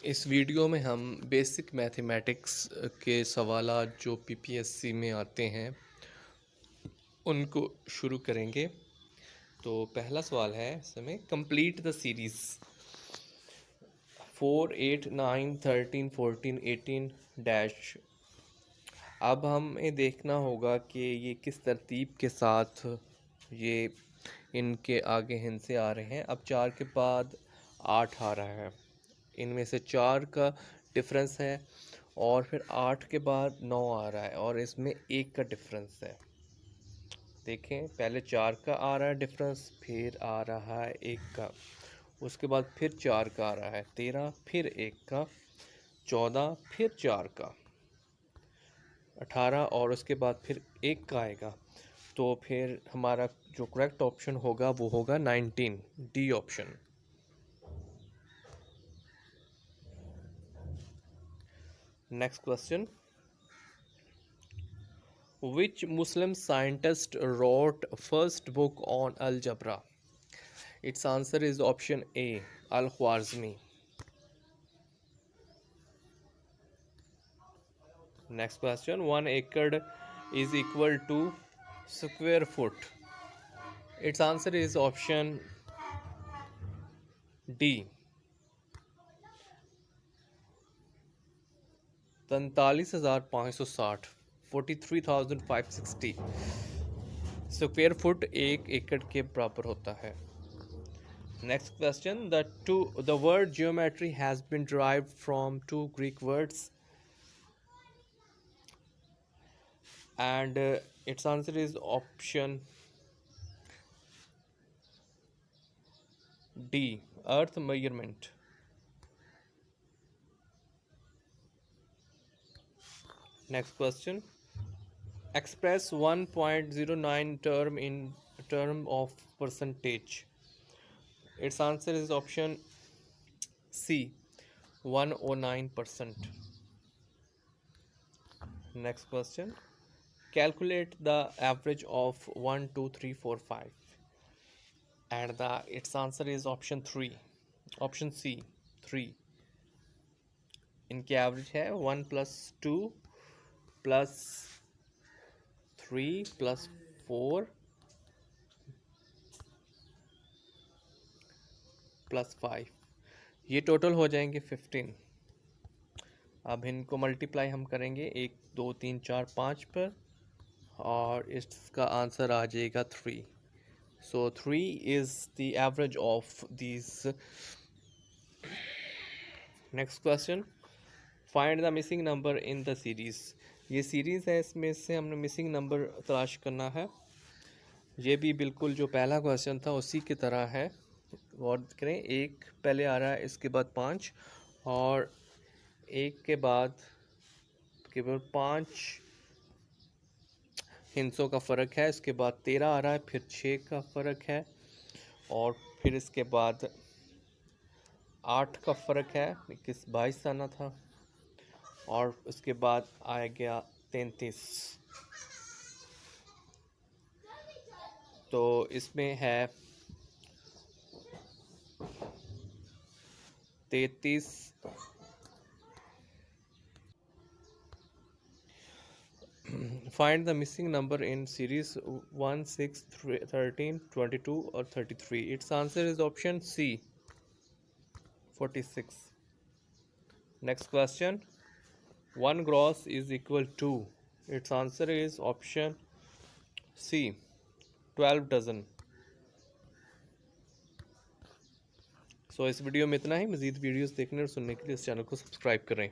इस वीडियो में हम बेसिक मैथमेटिक्स के सवालात जो पीपीएससी में आते हैं उनको शुरू करेंगे। तो पहला सवाल है इसमें, कंप्लीट द सीरीज़ 4, 8, 9, 13, 14, 18 डैश। अब हमें देखना होगा कि ये किस तरतीब के साथ ये इनके आगे हिंसे आ रहे हैं। अब 4 के बाद 8 आ रहा है, इनमें से 4 का डिफरेंस है, और फिर 8 के बाद 9 आ रहा है और इसमें 1 का डिफरेंस है। देखें, पहले 4 का आ रहा है डिफरेंस, फिर आ रहा है 1 का, उसके बाद फिर 4 का आ रहा है 13, फिर 1 का 14, फिर 4 का 18 और उसके बाद फिर 1 का आएगा। तो फिर हमारा जो करेक्ट ऑप्शन होगा वो होगा 19, D option. Next question, Which Muslim scientist wrote first book on algebra? Its answer is option A, Al-Khwarizmi. Next question, 1 acre is equal to square foot. Its answer is option D, 43,560, 43,560 square foot 1 एकड़ के बराबर होता है। Next question, the word geometry has been derived from 2 Greek words, and its answer is option D, earth measurement. Next question, express 1.09 term in term of percentage. Its answer is option C, 109%. Next question, calculate the average of 1, 2, 3, 4, 5, and its answer is option 3, option C, 3. इनकी average है 1 + 2 + 3 + 4 + 5, ये total हो जाएंगे 15। अब इनको multiply हम करेंगे 1, 2, 3, 4, 5 पर, और इसका आंसर आ जाएगा 3। सो 3 is the average of these. Next question, find the missing number in the series. ये सीरीज़ है, इसमें से हमने मिसिंग नंबर तलाश करना है। ये भी बिल्कुल जो पहला क्वेश्चन था उसी की तरह है। गौर करें, 1 पहले आ रहा है, इसके बाद 5, और 1 के बाद केवल 5 हिंसों का फ़र्क है। इसके बाद 13 आ रहा है, फिर 6 का फ़र्क है, और फिर इसके बाद 8 का फ़र्क है, 21, 22 आना था, और उसके बाद आ गया 33। तो इसमें है 33। Find the missing number in series 1, 6, 13, 22 or 33. Its answer is option C, 46. Next question, 1 gross is equal to, its answer is option C, 12 dozen. इस वीडियो में इतना ही। मज़ीद वीडियोस देखने और सुनने के लिए इस चैनल को सब्सक्राइब करें।